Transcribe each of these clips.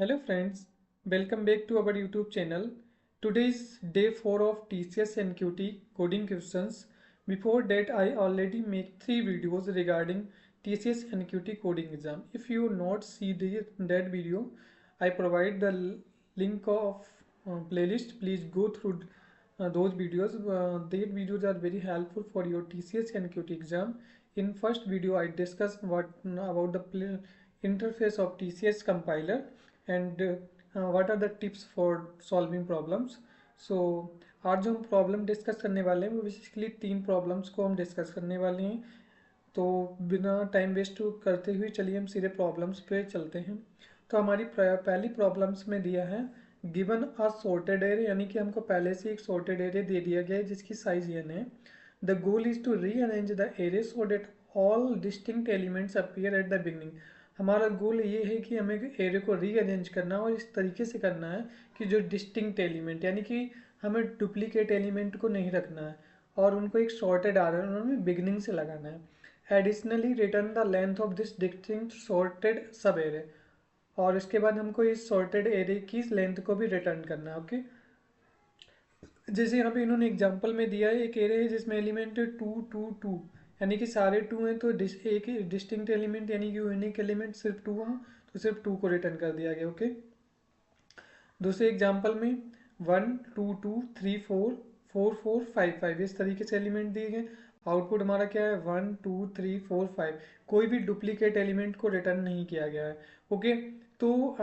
Hello friends, welcome back to our YouTube channel. Today is day 4 of TCS NQT coding questions. Before that I already make 3 videos regarding TCS NQT coding exam. If you not see that video, I provide the link of playlist. Please go through those videos. Those videos are very helpful for your TCS NQT exam. In first video I discussed about the interface of TCS compiler and what are the tips for solving problems. So आज जो हम problem discuss करने वाले हैं वो basically 3 problems को हम discuss करने वाले हैं। तो बिना टाइम वेस्ट करते हुए चलिए हम सीधे प्रॉब्लम्स पे चलते हैं। तो हमारी पहली प्रॉब्लम्स में दिया है गिवन अ सॉर्टेड एरे, यानी कि हमको पहले से एक सॉर्टेड एरे दे दिया गया है जिसकी साइज n है। The goal is to rearrange the array so that all distinct elements appear at the beginning. हमारा गोल ये है कि हमें एरे को रीअरेंज करना है और इस तरीके से करना है कि जो डिस्टिंक्ट एलिमेंट, यानी कि हमें डुप्लीकेट एलिमेंट को नहीं रखना है और उनको एक सॉर्टेड आर्डर में बिगनिंग से लगाना है। Additionally return the length of this distinct sorted सब एरे, और इसके बाद हमको इस सॉर्टेड एरे की लेंथ को भी रिटर्न करना है। ओके, जैसे यहाँ पे इन्होंने एग्जांपल में दिया है एक एरे है जिसमें एलिमेंट है 2 2 2, यानी कि सारे 2 हैं तो एक डिस्टिंक्ट एलिमेंट यानी कि यूनिक एलिमेंट सिर्फ 2 हो तो सिर्फ 2 को रिटर्न कर दिया गया। ओके, दूसरे एग्जांपल में 1 2 2 3 4 4 4 5 5 इस तरीके से एलिमेंट दिए गए। आउटपुट हमारा क्या है 1 2 3 4 5, कोई भी डुप्लीकेट एलिमेंट को रिटर्न नहीं किया गया है। ओके, तो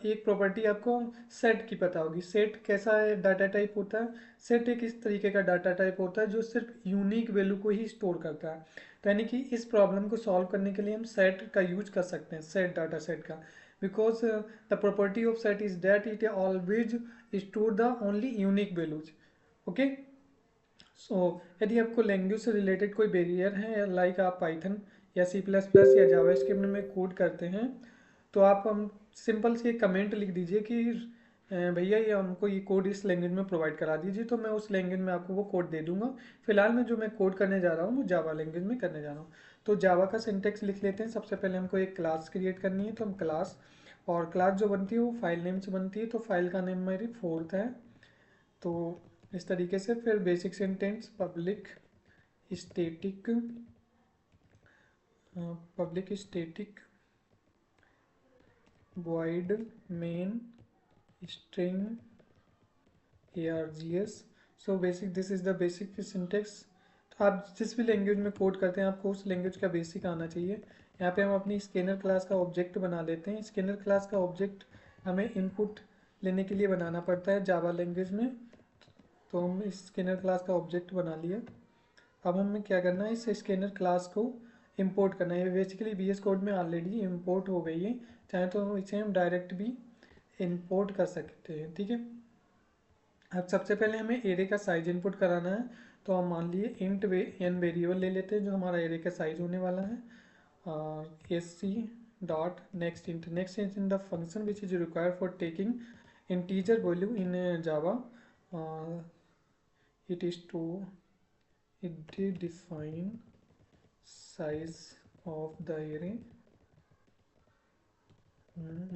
एक प्रॉपर्टी आपको सेट की पता होगी। सेट कैसा है डाटा टाइप होता है? सेट एक इस तरीके का डाटा टाइप होता है जो सिर्फ यूनिक वैल्यू को ही स्टोर करता है। तो यानी कि इस प्रॉब्लम को सॉल्व करने के लिए हम सेट का यूज कर सकते हैं, सेट डाटा सेट का, because the property of set is that it always store the only unique values. Okay, so यदि आपको लैंग्वेज से रिलेटेड कोई बैरियर है, लाइक आप पाइथन या सी प्लस प्लस या जावास्क्रिप्ट में कोड करते हैं, तो आप हम सिंपल से कमेंट लिख दीजिए कि भैया ये हमको ये कोड इस लैंग्वेज में प्रोवाइड करा दीजिए, तो मैं उस लैंग्वेज में आपको वो कोड दे दूंगा। फिलहाल मैं जो मैं कोड करने जा रहा हूँ वो जावा लैंग्वेज में करने जा रहा हूँ। तो जावा का सिंटेक्स लिख लेते हैं। सबसे पहले हमको एक क्लास क्रिएट करनी है, तो हम क्लास, और क्लास जो बनती है वो फाइल नेम से बनती है, तो फाइल का नेम मेरी फोर्थ है। तो इस तरीके से फिर basic sentence public static void main string args। So basic this is the basic syntax. तो आप जिस भी लैंग्वेज में कोड करते हैं आपको उस लैंग्वेज का बेसिक आना चाहिए। यहाँ पे हम अपनी स्कैनर क्लास का ऑब्जेक्ट बना लेते हैं। स्कैनर क्लास का ऑब्जेक्ट हमें इनपुट लेने के लिए बनाना पड़ता है जावा लैंग्वेज में। तो हम इस स्कैनर क्लास का ऑब्जेक्ट बना लिया। अब हमें क्या करना है, इस स्कैनर क्लास को इंपोर्ट करना है। बेसिकली वी एस कोड में ऑलरेडी इंपोर्ट हो गई है, चाहे तो इसे हम डायरेक्ट भी इंपोर्ट कर सकते हैं। ठीक है, अब सबसे पहले हमें एरे का साइज इनपुट कराना है। तो हम मान लिए इंट एन वेरिएबल ले लेते हैं जो हमारा एरे का साइज होने वाला है, और S C dot next int in the function which is required for taking integer value in Java. It is to it define size of the array।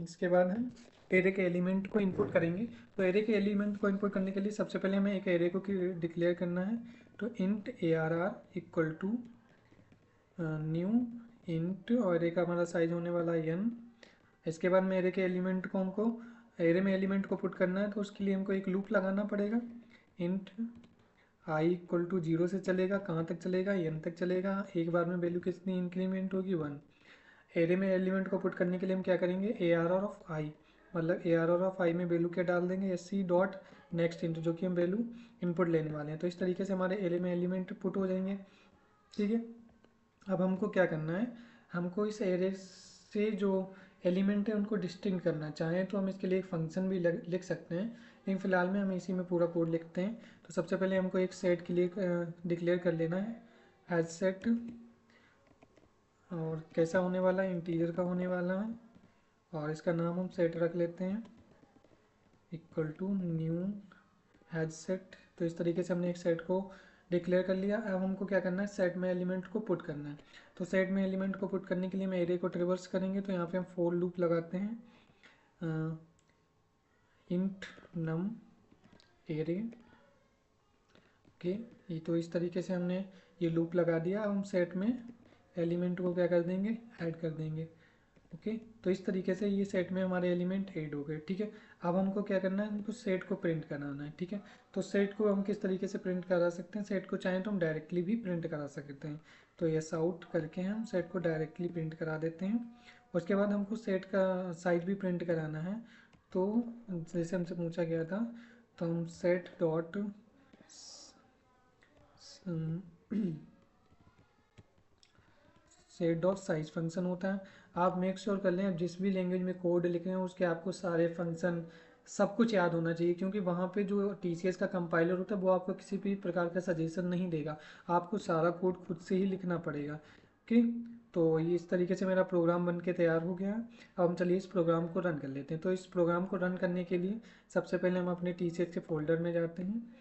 इसके बाद हम एरे के एलिमेंट को इनपुट करेंगे। तो एरे के एलिमेंट को input करने के लिए सबसे पहले हमें एक एरे को डिक्लेयर करना है। तो int ARR equal to new int, और एरे का हमारा साइज होने वाला है n। इसके बाद में एरे के एलिमेंट को हमको एरे में एलिमेंट को पुट करना है, तो उसके लिए हमको एक लूप लगाना पड़ेगा। इंट आई इक्वल टू 0 से चलेगा, कहाँ तक चलेगा, n तक चलेगा। एक बार में वैल्यू कितनी इंक्रीमेंट होगी 1। एरे में एलिमेंट को पुट करने के लिए हम क्या करेंगे, ARR ऑफ आई, मतलब ARR ऑफ आई में वैल्यू क्या डाल देंगे, S C dot next into, जो कि हम वैल्यू इनपुट लेने वाले हैं। तो इस तरीके से हमारे एरे में एलिमेंट पुट हो जाएंगे। ठीक है, अब हमको क्या करना है, हमको इस एरे से जो एलिमेंट है उनको डिस्टिंक्ट करना। चाहें तो हम इसके लिए एक फंक्शन भी लिख सकते हैं, लेकिन फिलहाल में हम इसी में पूरा कोड लिखते हैं। तो सबसे पहले हमको एक सेट के लिए डिक्लेयर कर लेना है एज सेट, और कैसा होने वाला है, इंटीजर का होने वाला है, और इसका नाम हम सेट रख लेते हैं equal to new hash set. तो इस तरीके से हमने एक सेट को डिक्लेयर कर लिया। अब हमको क्या करना है, सेट में एलिमेंट को पुट करना है। तो सेट में एलिमेंट को पुट करने के लिए हम एरे को ट्रिवर्स करेंगे, तो यहाँ पे हम फॉर लूप लगाते हैं। इंट नम एरे। ओके, ये तो इस तरीके से हमने ये लूप लगा दिया। अब हम सेट में एलिमेंट को क्या कर देंगे, ऐड कर देंगे। ओके, तो इस तरीके से ये सेट में हमारे एलिमेंट ऐड हो गए। ठीक है, अब हमको क्या करना है, हमको सेट को प्रिंट कराना है। ठीक है, तो सेट को हम किस तरीके से प्रिंट करा सकते हैं, सेट को चाहें तो हम डायरेक्टली भी प्रिंट करा सकते हैं। तो यस आउट करके हम सेट को डायरेक्टली प्रिंट करा देते हैं। उसके बाद हमको सेट का साइज भी प्रिंट कराना है। तो जैसे हमसे पूछा गया था, तो हम set dot set dot size function होता है। आप मेक श्योर कर लें, आप जिस भी लैंग्वेज में कोड लिख रहे हैं उसके आपको सारे फंक्शन सब कुछ याद होना चाहिए, क्योंकि वहाँ पे जो TCS का कंपाइलर होता है वो आपको किसी भी प्रकार का सजेशन नहीं देगा, आपको सारा कोड खुद से ही लिखना पड़ेगा। ओके, तो ये इस तरीके से मेरा प्रोग्राम बन के तैयार हो गया। अब हम चलिए इस प्रोग्राम को रन कर लेते हैं। तो इस प्रोग्राम को रन करने के लिए सबसे पहले हम अपने TCS के फोल्डर में जाते हैं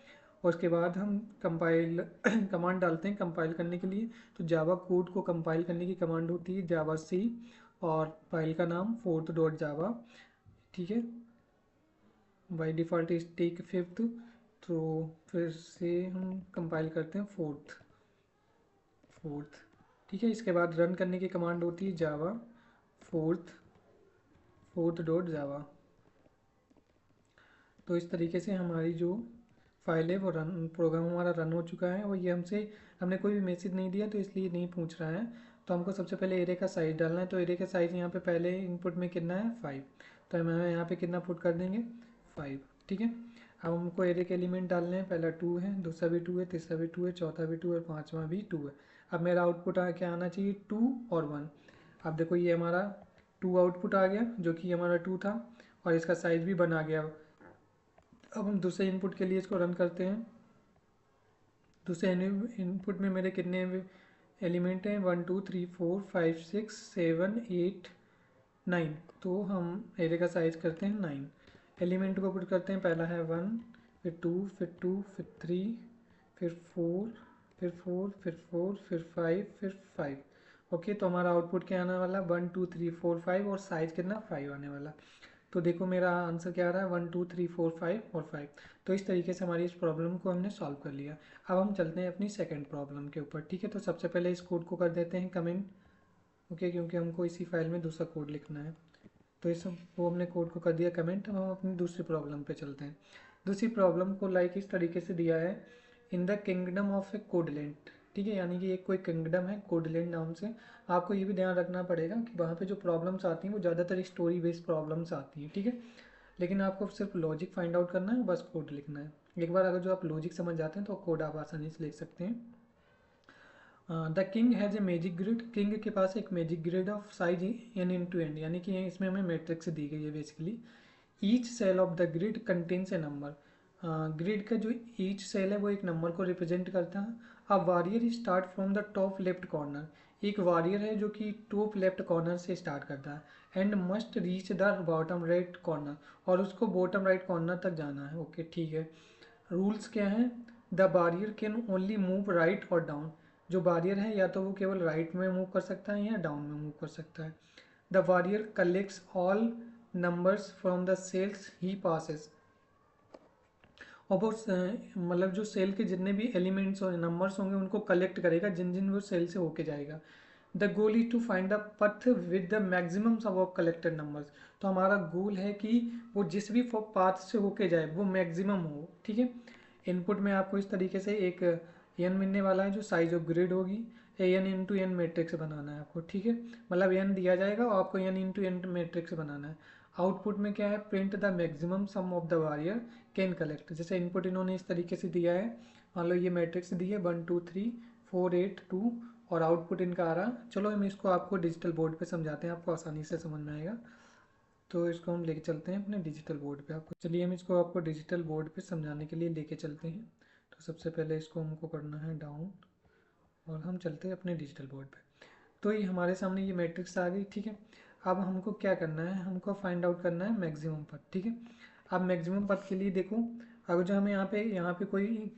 और उसके बाद हम कंपाइल कमांड डालते हैं कंपाइल करने के लिए। तो जावा कोड को कंपाइल करने की कमांड होती है जावा सी, और फाइल का नाम फोर्थ डॉट जावा। ठीक है, by default is take fifth, तो फिर से हम कंपाइल करते हैं फोर्थ फोर्थ। ठीक है, इसके बाद रन करने की कमांड होती है जावा फोर्थ डॉट जावा। तो इस तरीके से हमारी जो फाइल है वो रन, प्रोग्राम हमारा रन हो चुका है। और ये हमने कोई भी मैसेज नहीं दिया तो इसलिए नहीं पूछ रहा है। तो हमको सबसे पहले एरे का साइज़ डालना है। तो एरे का साइज़ यहाँ पे पहले इनपुट में कितना है 5, तो हम यहाँ पे कितना पुट कर देंगे 5। ठीक है, अब हमको एरे के एलिमेंट डालने हैं। पहला 2 है, दूसरा भी 2 है, तीसरा भी 2 है, चौथा भी 2 है और पाँचवा भी 2 है। अब मेरा आउटपुट क्या आना चाहिए 2 और 1। अब देखो ये हमारा 2 आउटपुट आ गया जो कि हमारा 2 था, और इसका साइज़ भी बना गया। अब हम दूसरे इनपुट के लिए इसको रन करते हैं। दूसरे इनपुट में मेरे कितने एलिमेंट हैं 1 2 3 4 5 6 7 8 9। तो हम एरे का साइज करते हैं 9। एलिमेंट को पुट करते हैं, पहला है 1, फिर 2, फिर 2, फिर 3, फिर 4, फिर 4, फिर 4, फिर 5, फिर 5। ओके, तो हमारा आउटपुट क्या आने वाला 1 2 3 4 5 और साइज कितना 5 आने वाला। तो देखो मेरा आंसर क्या आ रहा है 1 2 3 4 5 और 5। तो इस तरीके से हमारी इस प्रॉब्लम को हमने सॉल्व कर लिया। अब हम चलते हैं अपनी सेकंड प्रॉब्लम के ऊपर। ठीक है, तो सबसे पहले इस कोड को कर देते हैं कमेंट। ओके, क्योंकि हमको इसी फाइल में दूसरा कोड लिखना है। तो इस वो हमने कोड को कर दिया कमेंट। अब हम अपनी दूसरी प्रॉब्लम पे चलते हैं। दूसरी प्रॉब्लम को लाइक इस तरीके से दिया है, इन द किंगडम ऑफ ए कोडलेंट। ठीक है, यानी कि एक कोई किंगडम है कोडलेंट नाम से। आपको ये भी ध्यान रखना पड़ेगा कि वहाँ पे जो प्रॉब्लम्स आती हैं वो ज़्यादातर स्टोरी बेस्ड प्रॉब्लम्स आती हैं। ठीक है, लेकिन आपको सिर्फ लॉजिक फाइंड आउट करना है, बस कोड लिखना है। एक बार अगर जो आप लॉजिक समझ जाते हैं तो कोड आप आसानी से लिख सकते हैं। The king has a magic grid. King के पास एक magic grid of size N into N, यानी कि इसमें हमें मैट्रिक्स दी गई है basically. Each cell of the grid contains a number. Grid का जो ईच सेल है वो एक नंबर को रिप्रेजेंट करता है। अब warrior start from the top left corner. एक वॉरियर है जो कि टॉप लेफ्ट कॉर्नर से स्टार्ट करता है and must reach the bottom right corner, और उसको बॉटम राइट कॉर्नर तक जाना है। ओके, ठीक है। रूल्स क्या हैं, the barrier can only move right और डाउन। जो बैरियर है या तो वो केवल राइट में मूव कर सकता है या डाउन में मूव कर सकता है। The barrier collects all numbers from the cells he passes. और वो मतलब जो सेल के जितने भी एलिमेंट्स और नंबर्स होंगे उनको कलेक्ट करेगा जिन जिन वो सेल से होके जाएगा। The goal is to find the path with the maximum sum of collected numbers. तो हमारा गोल है कि वो जिस भी पाथ से होके जाए वो मैक्सिमम हो। ठीक है, इनपुट में आपको इस तरीके से एक एन मिलने वाला है जो साइज ऑफ ग्रिड होगी। एन इंटू एन मैट्रिक्स बनाना है आपको। ठीक है, मतलब एन दिया जाएगा और आपको एन इंटू एन मैट्रिक्स बनाना है। आउटपुट में क्या है, print the maximum some of the warrior can collect. जैसे इनपुट इन्होंने इस तरीके से दिया है, मान लो ये मैट्रिक्स दी है 1 2 3 4 8 2, और आउटपुट इनका आ रहा। चलो हम इसको आपको डिजिटल बोर्ड पे समझाते हैं, आपको आसानी से समझ में आएगा। तो इसको हम लेके चलते हैं अपने डिजिटल बोर्ड पे। आपको चलिए हम इसको आपको डिजिटल बोर्ड पे समझाने के लिए लेके चलते हैं। तो सबसे पहले इसको हमको करना है डाउन, और हम चलते हैं अपने डिजिटल बोर्ड पे। तो ये हमारे सामने ये मैट्रिक्स आ गई। ठीक है, अब हमको क्या करना है, हमको फाइंड आउट करना है मैक्सिमम पथ। ठीक है, अब मैक्सिमम पथ के लिए देखो, अगर जो हमें यहाँ पे कोई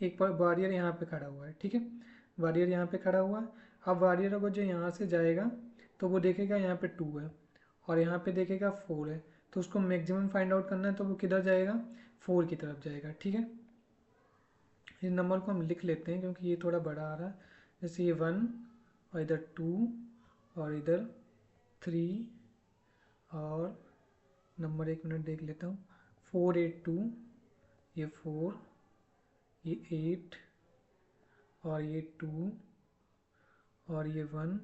एक वॉरियर यहाँ पे खड़ा हुआ है। ठीक है, वॉरियर यहाँ पे खड़ा हुआ है। अब वॉरियर अगर जो यहाँ से जाएगा तो वो देखेगा यहाँ पे 2 है और यहाँ पे देखेगा 4 है। तो उसको मैक्सिमम फाइंड आउट करना है तो वो किधर जाएगा, 4 की तरफ जाएगा। ठीक है, इस नंबर को हम लिख लेते हैं क्योंकि ये थोड़ा बड़ा आ रहा है। जैसे ये 1 और इधर 2 और इधर 3 और नंबर 1 मिनट देख लेता हूँ, 4 8 2, ये 4, ये 8 और ये 2 और ये 1।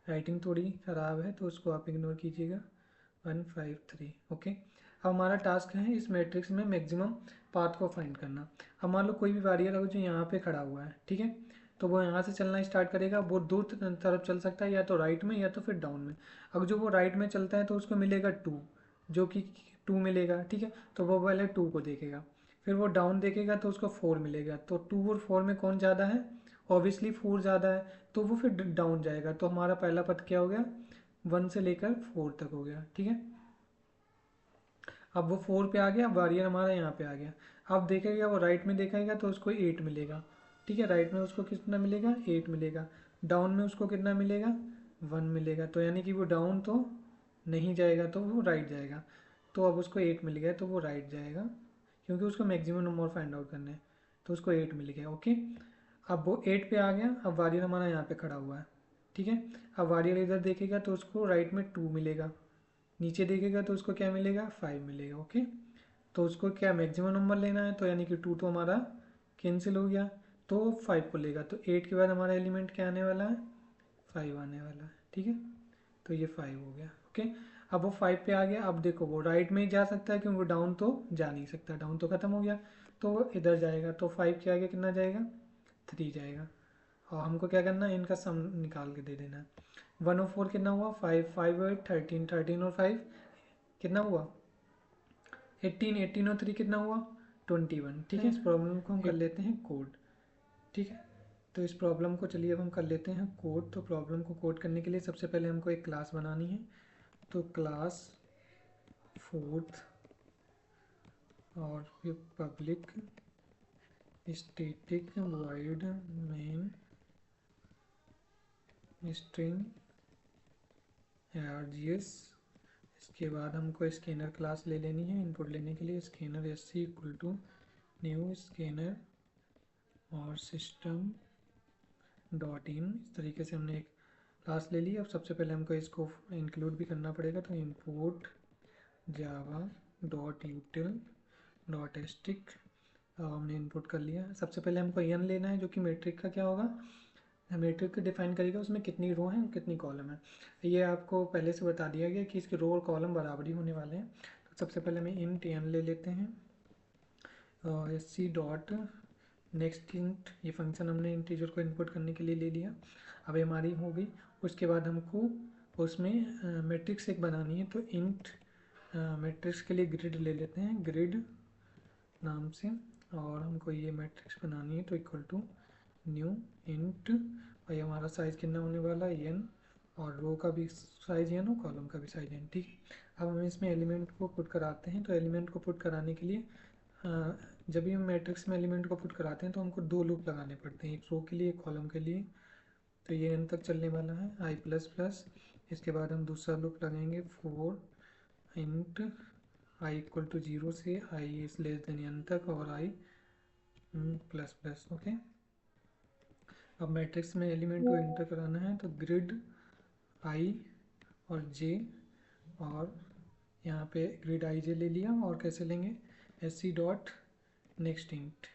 राइटिंग थोड़ी ख़राब है तो उसको आप इग्नोर कीजिएगा। 1 5 3। ओके, अब हमारा टास्क है इस मैट्रिक्स में मैक्सिमम पाथ को फाइंड करना। अब मान लो कोई भी वारियर है जो यहाँ पे खड़ा हुआ है, ठीक है, तो वो यहाँ से चलना स्टार्ट करेगा। वो दो तरफ चल सकता है, या तो राइट में या तो फिर डाउन में। अगर जो वो राइट में चलता है तो उसको मिलेगा 2, जो कि 2 मिलेगा। ठीक है, तो वो पहले 2 को देखेगा, फिर वो डाउन देखेगा तो उसको 4 मिलेगा। तो 2 और 4 में कौन ज़्यादा है, ऑब्वियसली 4 ज़्यादा है, तो वो फिर डाउन जाएगा। तो हमारा पहला पथ क्या हो गया, 1 से लेकर 4 तक हो गया। ठीक है, अब वो 4 पे आ गया, वॉरियर हमारा यहाँ पे आ गया। अब देखेगा वो राइट में देखेगा तो उसको 8 मिलेगा। ठीक है, राइट में उसको कितना मिलेगा, 8 मिलेगा। डाउन में उसको कितना मिलेगा, 1 मिलेगा। तो यानी कि वो डाउन तो नहीं जाएगा, तो वो राइट जाएगा। तो अब उसको 8 मिल गया तो वो राइट जाएगा, क्योंकि उसको मैक्सिमम नंबर फाइंड आउट करना है। तो उसको 8 मिल गया। ओके, अब वो 8 पे आ गया। अब वॉरियर हमारा यहाँ पे खड़ा हुआ है। ठीक है, अब वॉरियर इधर देखेगा तो उसको राइट में 2 मिलेगा, नीचे देखेगा तो उसको क्या मिलेगा, 5 मिलेगा। ओके, तो उसको क्या मैक्सिमम नंबर लेना है, तो यानी कि 2 तो हमारा कैंसिल हो गया, तो 5 को लेगा। तो 8 के बाद हमारा एलिमेंट क्या आने वाला है, 5 आने वाला है। ठीक है, तो ये 5 हो गया। ओके, अब वो 5 पे आ गया। अब देखो वो राइट में ही जा सकता है क्योंकि वो डाउन तो जा नहीं सकता, डाउन तो खत्म हो गया, तो वो इधर जाएगा। तो 5 के आगे कितना जाएगा, 3 जाएगा। और हमको क्या करना है, इनका सम निकाल के दे देना है। 1 और 4 कितना हुआ, 5 5 और 8 13, 13 और 5 कितना हुआ, 18, 18 और 3 कितना हुआ, 21। ठीक है, इस प्रॉब्लम को हम कर लेते हैं कोड। ठीक है, तो इस प्रॉब्लम को चलिए अब हम कर लेते हैं कोड। तो प्रॉब्लम को कोड करने के लिए सबसे पहले हमको एक क्लास बनानी है। तो क्लास 4th और फिर public static void main string args। इसके बाद हमको स्कैनर क्लास ले लेनी है इनपुट लेने के लिए। Scanner sc equal to new scanner और सिस्टम डॉट इन। इस तरीके से हमने एक क्लास ले ली। अब सबसे पहले हमको इसको इंक्लूड भी करना पड़ेगा। तो import Java dot यूटिल dot stick हमने इनपुट कर लिया। सबसे पहले हमको एन लेना है, जो कि मैट्रिक का क्या होगा, मैट्रिक को डिफाइन करेगा, उसमें कितनी रो हैं कितनी कॉलम है। ये आपको पहले से बता दिया गया कि इसके रो और कॉलम बराबर ही होने वाले हैं। तो सबसे पहले हमें इंट एन ले लेते हैं और S C dot next int, ये फंक्शन हमने इंटीजर को इनपुट करने के लिए ले लिया। अब हमारी हो गई। उसके बाद हमको उसमें मैट्रिक्स एक बनानी है। तो इंट मैट्रिक्स के लिए ग्रिड ले लेते हैं, ग्रिड नाम से। और हमको ये मैट्रिक्स बनानी है तो इक्वल टू न्यू इंट, भाई हमारा साइज़ कितना होने वाला है, एन, और रो का भी साइज एन और कॉलम का भी साइज एन। ठीक है, अब हम इसमें एलिमेंट को पुट कराते हैं। तो एलिमेंट को पुट कराने के लिए जब भी हम मैट्रिक्स में एलिमेंट को पुट कराते हैं तो हमको 2 लूप लगाने पड़ते हैं, एक रो के लिए एक कॉलम के लिए। तो ये एन तक चलने वाला है, आई प्लस प्लस। इसके बाद हम दूसरा लूप लगाएंगे 4 इंट आई इक्वल टू 0 से आई इज लेस देन एन तक, और आई प्लस प्लस। ओके, अब मैट्रिक्स में एलिमेंट को एंटर कराना है तो ग्रिड आई और जे, और यहाँ पे ग्रिड आई जे ले लिया। और कैसे लेंगे, S C dot next int.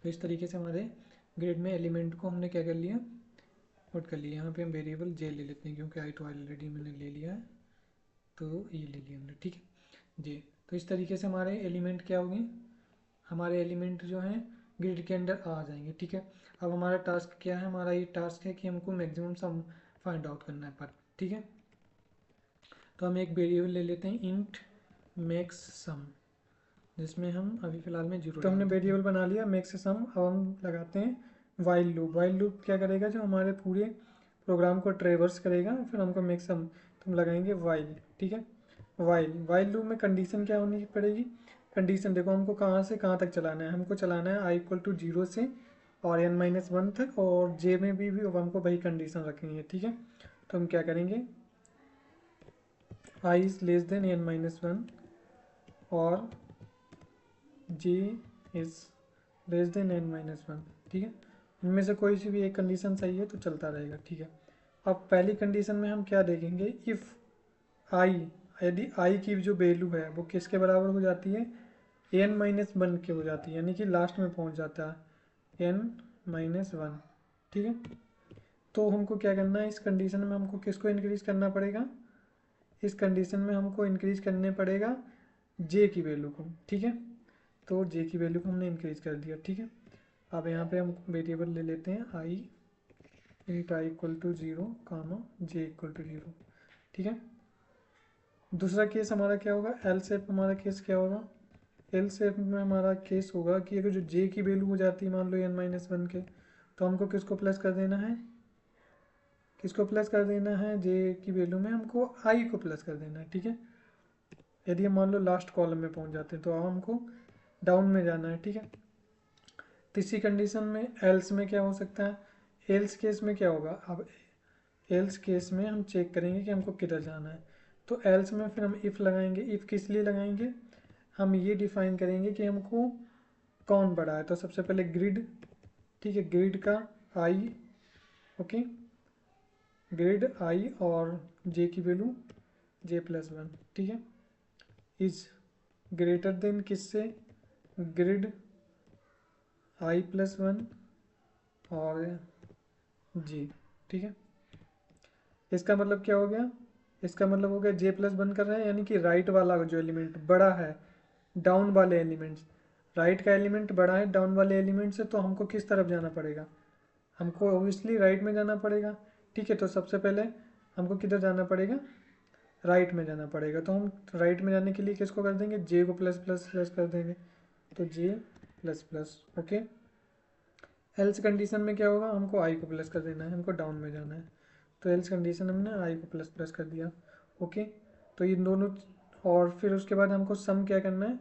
तो इस तरीके से हमारे ग्रिड में एलिमेंट को हमने क्या कर लिया, पुट कर लिया। यहाँ पे हम वेरिएबल जे ले लेते हैं क्योंकि आई तो ऑलरेडी मैंने ले लिया है, तो ये ले लिया हमने। ठीक है, जे। तो इस तरीके से हमारे एलिमेंट क्या होंगे, हमारे एलिमेंट जो हैं ग्रिड के अंदर आ जाएंगे। ठीक है, अब हमारा टास्क क्या है, हमारा ये टास्क है कि हमको मैक्सिमम सम फाइंड आउट करना है पर। ठीक है, तो हम एक वेरिएबल ले लेते हैं इंट मैक्स सम, जिसमें हम अभी फ़िलहाल में 0। तो हमने वेरिएबल बना लिया मैक्स सम। अब हम लगाते हैं वाइल लूप। वाइल लूप क्या करेगा, जो हमारे पूरे प्रोग्राम को ट्रेवर्स करेगा, फिर हमको मैक्स सम तो हम लगाएंगे वाइल। ठीक है, वाइल लूप में कंडीशन क्या होनी पड़ेगी, कंडीशन देखो हमको कहाँ से कहाँ तक चलाना है। हमको चलाना है आई इक्वल टू 0 से और n-1 तक, और जे में भी हमको वही कंडीशन रखेंगे। ठीक है, तो हम क्या करेंगे, i is less than n minus one और j is less than n minus one. ठीक है, इनमें से कोई सी भी एक कंडीशन सही है तो चलता रहेगा। ठीक है, अब पहली कंडीशन में हम क्या देखेंगे, इफ़ आई, यदि आई की जो वैल्यू है वो किसके बराबर हो जाती है, n माइनस वन के हो जाती है, यानी कि लास्ट में पहुंच जाता है n माइनस वन। ठीक है, तो हमको क्या करना है, इस कंडीशन में हमको किसको इंक्रीज करना पड़ेगा, इस कंडीशन में हमको इंक्रीज करने पड़ेगा j की वैल्यू को। ठीक है, तो j की वैल्यू को हमने इंक्रीज कर दिया। ठीक है, अब यहाँ पे हम वेरिएबल ले लेते हैं i int i equal to zero comma j equal to zero. ठीक है, दूसरा केस हमारा क्या होगा, एल शेप हमारा केस क्या होगा, एल शेप में हमारा केस होगा कि अगर जो j की वैल्यू हो जाती है मान लो n माइनस वन के, तो हमको किसको प्लस कर देना है, किसको प्लस कर देना है, j की वैल्यू में हमको i को प्लस कर देना है। ठीक है, यदि हम मान लो लास्ट कॉलम में पहुंच जाते हैं तो अब हमको डाउन में जाना है। ठीक है, तीसरी कंडीशन में एल्स में क्या हो सकता है, एल्स केस में क्या होगा, अब एल्स केस में हम चेक करेंगे कि हमको किधर जाना है, तो एल्स में फिर हम इफ़ लगाएंगे। इफ़ किस लिए लगाएंगे, हम ये डिफाइन करेंगे कि हमको कौन बड़ा है, तो सबसे पहले ग्रिड। ठीक है, ग्रिड का आई, ओके, ग्रिड आई और जे की वैल्यू जे प्लस वन। ठीक है, इज ग्रेटर देन किससे, ग्रिड आई प्लस वन और जी। ठीक है, इसका मतलब क्या हो गया, इसका मतलब हो गया जे प्लस वन कर रहे हैं, यानी कि राइट वाला जो एलिमेंट बड़ा है डाउन वाले एलिमेंट्स, राइट का एलिमेंट बड़ा है डाउन वाले एलिमेंट से, तो हमको किस तरफ जाना पड़ेगा, हमको ऑब्वियसली राइट में जाना पड़ेगा। ठीक है, तो सबसे पहले हमको किधर जाना पड़ेगा, राइट में जाना पड़ेगा, तो हम राइट में जाने के लिए किसको कर देंगे, जे को प्लस प्लस प्लस कर देंगे, तो j plus plus. Okay, else condition में क्या होगा, हमको आई को प्लस कर देना है, हमको डाउन में जाना है, तो एल्स कंडीशन हमने आई को प्लस प्लस कर दिया। ओके, तो इन दोनों, और फिर उसके बाद हमको सम क्या करना है,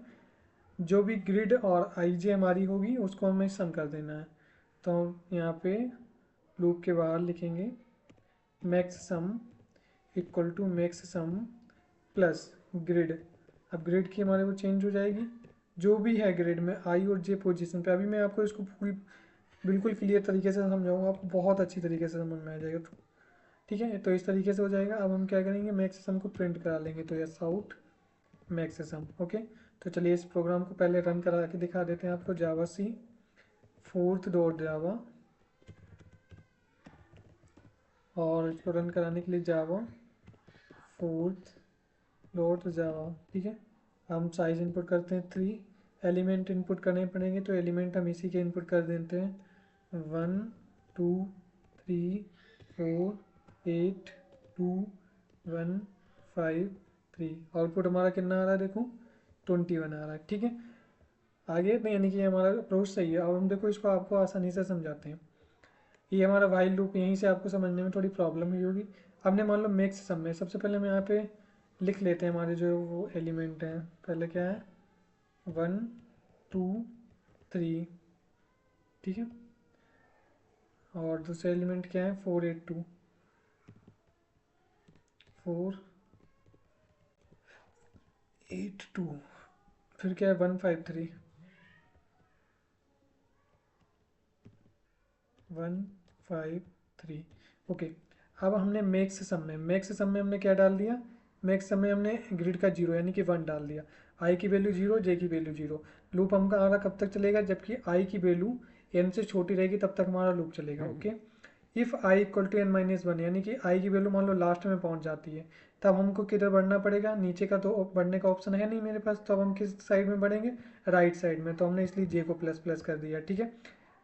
जो भी ग्रिड और आई जे हमारी होगी उसको हमें सम कर देना है, तो यहाँ पे लूप के बाहर लिखेंगे max sum equal to max sum plus grid. अब ग्रिड की हमारे वो चेंज हो जाएगी, जो भी है ग्रिड में आई और जे पोजीशन पे। अभी मैं आपको इसको पूरी बिल्कुल क्लियर तरीके से समझाऊंगा, आपको बहुत अच्छी तरीके से समझ में आ जाएगा। तो ठीक है, तो इस तरीके से हो जाएगा। अब हम क्या करेंगे, मैक्स सम को प्रिंट करा लेंगे, तो यस आउट मैक्स सम। ओके, तो चलिए इस प्रोग्राम को पहले रन करा के दिखा देते हैं आपको। जावा सी फोर्थ डॉट जावा, और इसको रन कराने के लिए जावा फोर्थ डॉट जावा। ठीक है, हम साइज इनपुट करते हैं 3, एलिमेंट इनपुट करने पड़ेंगे, तो एलिमेंट हम इसी के इनपुट कर देते हैं 1 2 3 4 8 2 1 5 3। आउटपुट हमारा कितना आ रहा है, देखो 21 आ रहा है। ठीक है, आगे तो यानी कि हमारा अप्रोच सही है। अब हम देखो इसको आपको आसानी से समझाते हैं। ये हमारा वाइल लूप, यहीं से आपको समझने में थोड़ी प्रॉब्लम हुई होगी। हमने मान लो मैक्स सम में, सबसे पहले हम यहाँ पे लिख लेते हैं हमारे जो वो एलिमेंट हैं। पहले क्या है, 1 2 3। ठीक है, और दूसरा एलिमेंट क्या है, 4 8 2 4 8 2। फिर क्या है, 1 5 3 1 5 3। ओके, अब हमने मैक्स सम में हमने क्या डाल दिया, मैक्स सम में हमने ग्रिड का जीरो यानी कि 1 डाल दिया, आई की वैल्यू जीरो, जे की वैल्यू जीरो। लूप हमका हमारा कब तक चलेगा, जबकि आई की वैल्यू एन से छोटी रहेगी तब तक हमारा लूप चलेगा। Okay, if I equal to N minus one, यानी कि आई की वैल्यू मान लो लास्ट में पहुंच जाती है, तब हमको किधर बढ़ना पड़ेगा, नीचे का तो बढ़ने का ऑप्शन है नहीं मेरे पास, तो अब हम किस साइड में बढ़ेंगे, राइट साइड में, तो हमने इसलिए जे को प्लस प्लस कर दिया। ठीक है,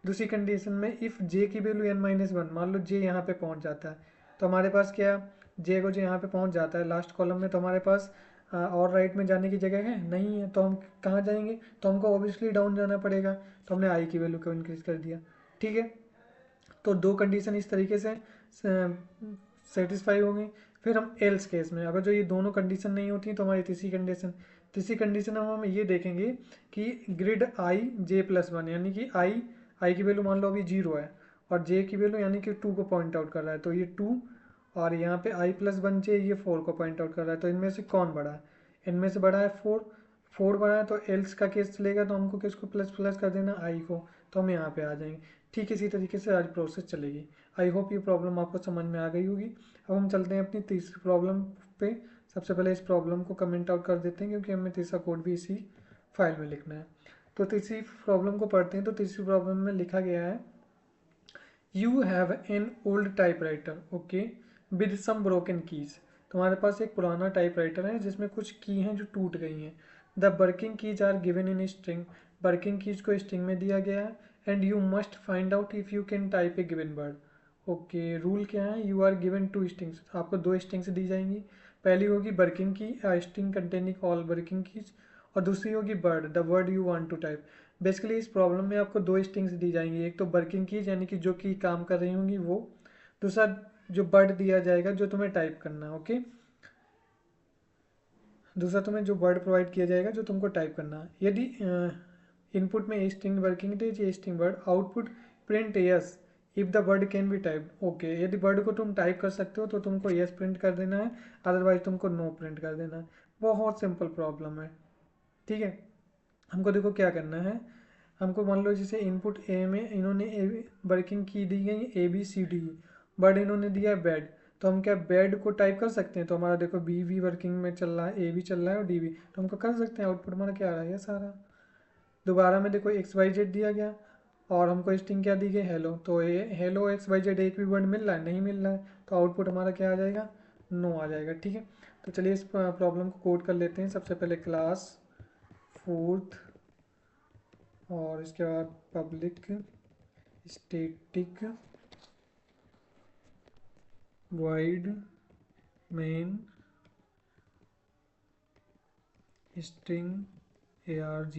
दूसरी कंडीशन में इफ़ जे की वैल्यू एन माइनस वन, मान लो जे यहाँ पे पहुँच जाता है, तो हमारे पास क्या, जे को जो यहाँ पे पहुँच जाता है लास्ट कॉलम में, तो हमारे पास और राइट में जाने की जगह है नहीं है, तो हम कहाँ जाएंगे, तो हमको ऑब्वियसली डाउन जाना पड़ेगा, तो हमने आई की वैल्यू को इंक्रीज कर दिया। ठीक है, तो दो कंडीशन इस तरीके से सेटिस्फाई हो गई। फिर हम एल्स केस में, अगर जो ये दोनों कंडीशन नहीं होती तो हमारी तीसरी कंडीशन हम ये देखेंगे कि ग्रिड आई जे प्लस वन, यानी कि आई की वैल्यू मान लो अभी जीरो है और जे की वैल्यू यानी कि 2 को पॉइंट आउट कर रहा है, तो ये 2 और यहाँ पे i+1 चाहिए, ये 4 को पॉइंट आउट कर रहा है। तो इनमें से कौन बड़ा है? इनमें से बड़ा है 4 बड़ा है, तो एल्स का केस चलेगा, तो हमको किसको प्लस प्लस कर देना, i को, तो हम यहाँ पे आ जाएंगे। ठीक इसी तरीके से आज प्रोसेस चलेगी। आई होप ये प्रॉब्लम आपको समझ में आ गई होगी। अब हम चलते हैं अपनी तीसरी प्रॉब्लम पे। सबसे पहले इस प्रॉब्लम को कमेंट आउट कर देते हैं, क्योंकि हमें तीसरा कोड भी इसी फाइल में लिखना है। तो तीसरी प्रॉब्लम को पढ़ते हैं। तो तीसरी प्रॉब्लम में लिखा गया है, you have an old typewriter, okay, with some broken keys. तुम्हारे पास एक पुराना टाइपराइटर है जिसमें कुछ की हैं जो टूट गई हैं। The working keys are given in string, working keys को स्ट्रिंग में दिया गया है। And you must find out if you can type a given word. Okay, rule क्या है, यू आर गिवन 2 स्ट्रिंग्स, आपको 2 स्ट्रिंग्स दी जाएंगी। पहली होगी working key, string containing all working keys, और दूसरी होगी word, the word you want to type. Basically इस प्रॉब्लम में आपको 2 स्ट्रिंग्स दी जाएंगी, एक तो वर्किंग कीज यानी कि जो की काम कर रही होंगी वो, दूसरा जो वर्ड दिया जाएगा जो तुम्हें टाइप करना है। ओके, दूसरा तुम्हें जो वर्ड प्रोवाइड किया जाएगा जो तुमको टाइप करना है। यदि इनपुट में ए स्ट्रिंग वर्किंग थे, ये string word, output print yes if the word can be typed. Okay, यदि वर्ड को तुम टाइप कर सकते हो तो तुमको यस प्रिंट कर देना है, अदरवाइज तुमको नो प्रिंट कर देना है। बहुत सिंपल प्रॉब्लम है। ठीक है, हमको देखो क्या करना है। हमको मान लो जैसे इनपुट ए में इन्होंने वर्किंग की दी गई ABCD, बट इन्होंने दिया है बेड, तो हम क्या बेड को टाइप कर सकते हैं? तो हमारा देखो बी भी वर्किंग में चल रहा है, ए भी चल रहा है और डी भी, तो हमको कर सकते हैं। आउटपुट हमारा क्या आ रहा है, ये सारा। दोबारा में देखो XYZ दिया गया और हमको स्ट्रिंग क्या दी गई, हेलो, तो ये हेलो XYZ एक भी वर्ड मिल रहा है, नहीं मिल रहा है, तो आउटपुट हमारा क्या आ जाएगा, नो आ जाएगा। ठीक है, तो चलिए इस प्रॉब्लम को कोड कर लेते हैं। सबसे पहले क्लास 4th, और इसके बाद public static void main string args,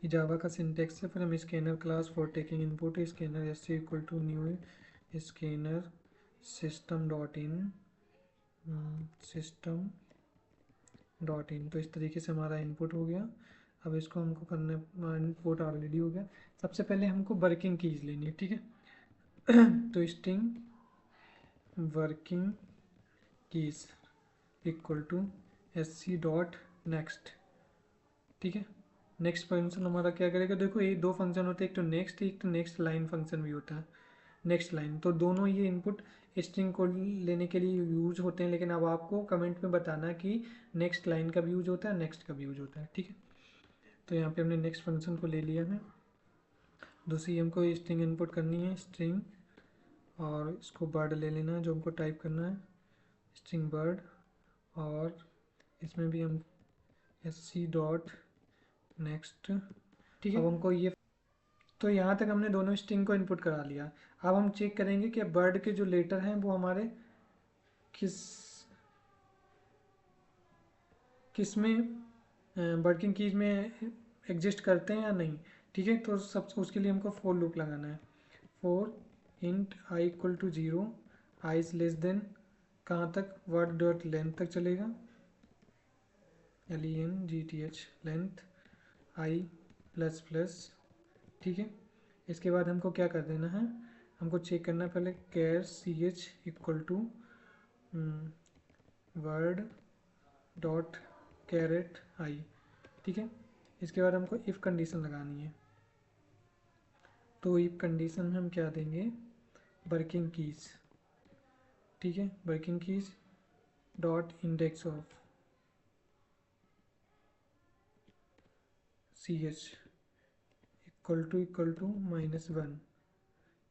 ये जावा का सिंटेक्स है। फिर हम scanner class for taking input, scanner S equal to new scanner system dot in, system dot in. तो इस तरीके से हमारा इनपुट हो गया। अब इसको हमको करना, इनपुट ऑलरेडी हो गया। सबसे पहले हमको वर्किंग कीज लेनी है। ठीक है तो string working keys equal to SC dot next. ठीक है, नेक्स्ट फंक्शन हमारा क्या करेगा, देखो ये 2 फंक्शन होते हैं, एक तो नेक्स्ट, एक तो नेक्स्ट लाइन फंक्शन भी होता है, नेक्स्ट लाइन। तो दोनों ये इनपुट स्ट्रिंग को लेने के लिए यूज होते हैं, लेकिन अब आपको कमेंट में बताना कि नेक्स्ट लाइन का भी यूज होता है, नेक्स्ट का भी यूज होता है। ठीक है, तो यहाँ पे हमने नेक्स्ट फंक्शन को ले लिया है। दूसरी हमको स्ट्रिंग इनपुट करनी है, स्ट्रिंग, और इसको वर्ड ले लेना है जो हमको टाइप करना है, स्ट्रिंग वर्ड, और इसमें भी हम SC डॉट नेक्स्ट। ठीक है, अब हमको ये, तो यहाँ तक हमने दोनों स्ट्रिंग को इनपुट करा लिया। अब हम चेक करेंगे कि वर्ड के जो लेटर हैं वो हमारे किस किस में वर्किंग कीज में एग्जिस्ट करते हैं या नहीं। ठीक है, तो सब उसके लिए हमको फॉर लूप लगाना है। For int i equal to 0, i is less then कहाँ तक, वर्ड डॉट लेंथ तक चलेगा, LENGTH length i plus plus. ठीक है, इसके बाद हमको क्या कर देना है, हमको चेक करना है पहले char CH equal to word dot char at i. ठीक है, इसके बाद हमको इफ़ कंडीशन लगानी है। तो इफ़ कंडीशन में हम क्या देंगे, वर्किंग कीज। ठीक है, working keys dot index of CH equal to -1।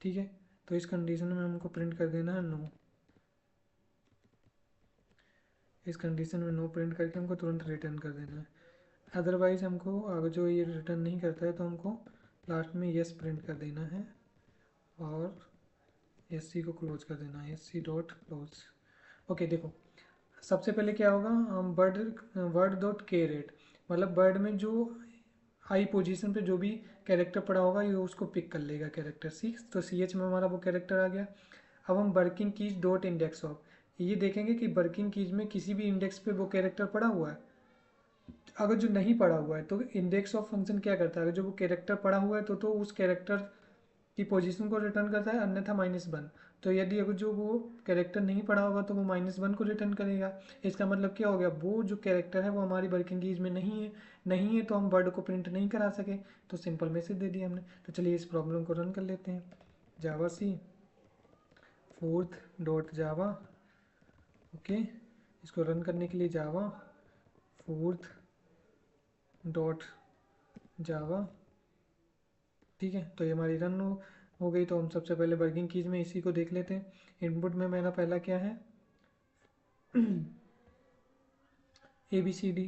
ठीक है, तो इस कंडीशन में हमको प्रिंट कर देना है नो। इस कंडीशन में नो प्रिंट करके हमको तुरंत रिटर्न कर देना है। अदरवाइज हमको अगर जो ये रिटर्न नहीं करता है तो हमको लास्ट में यस प्रिंट कर देना है और SC को क्लोज कर देना है, SC डॉट क्लोज। ओके, देखो सबसे पहले क्या होगा, हम वर्ड डॉट के रेट, मतलब वर्ड में जो हाई पोजीशन पे जो भी कैरेक्टर पड़ा होगा ये उसको पिक कर लेगा कैरेक्टर 6, तो CH में हमारा वो कैरेक्टर आ गया। अब हम working keys dot index of, ये देखेंगे कि वर्किंग कीज में किसी भी इंडेक्स पे वो कैरेक्टर पड़ा हुआ है। अगर जो नहीं पड़ा हुआ है तो इंडेक्स ऑफ फंक्शन क्या करता है, अगर जो वो कैरेक्टर पड़ा हुआ है तो उस कैरेक्टर की पोजीशन को रिटर्न करता है, अन्यथा -1। तो यदि अगर जो वो कैरेक्टर नहीं पढ़ा होगा तो वो -1 को रिटर्न करेगा। इसका मतलब क्या हो गया, वो जो कैरेक्टर है वो हमारी वर्किंग कीज में नहीं है तो हम वर्ड को प्रिंट नहीं करा सके, तो सिंपल मैसेज दे दिया हमने। तो चलिए इस प्रॉब्लम को रन कर लेते हैं। जावा सी फोर्थ डॉट जावा, ओके। इसको रन करने के लिए जावा फोर्थ डॉट जावा, ठीक है। तो ये हमारी रन हो गई। तो हम सबसे पहले वर्किंग कीज में इसी को देख लेते हैं। इनपुट में मेरा पहला क्या है ABCD,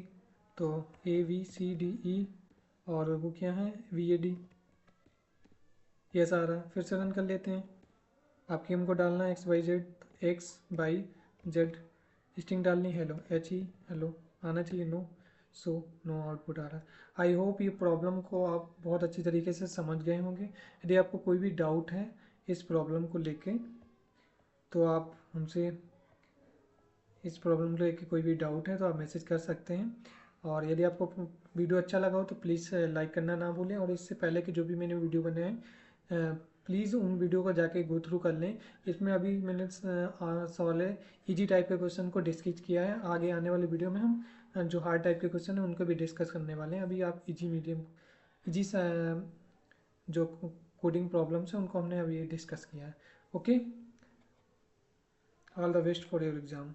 तो ABCDE, और वो क्या है VAD, ये सारा फिर से रन कर लेते हैं। आपकी हमको डालना है XYZ, तो XYZ स्ट्रिंग डालनी, हेलो HE हेलो आना चाहिए, नो सो नो आउटपुट आ रहा है। आई होप ये प्रॉब्लम को आप बहुत अच्छी तरीके से समझ गए होंगे। यदि आपको कोई भी डाउट है इस प्रॉब्लम को लेके तो आप हमसे इस प्रॉब्लम को लेके कोई भी डाउट है तो आप मैसेज कर सकते हैं। और यदि आपको वीडियो अच्छा लगा हो तो प्लीज़ लाइक करना ना भूलें। और इससे पहले कि जो भी मैंने वीडियो बनाए हैं प्लीज़ उन वीडियो को जाके गो थ्रू कर लें। इसमें अभी मैंने सवाल इजी टाइप के क्वेश्चन को डिस्कस किया है। आगे आने वाले वीडियो में हम जो हार्ड टाइप के क्वेश्चन हैं उनको भी डिस्कस करने वाले हैं। अभी आप इजी जो कोडिंग प्रॉब्लम्स हैं उनको हमने अभी डिस्कस किया है। Okay, all the best for your exam.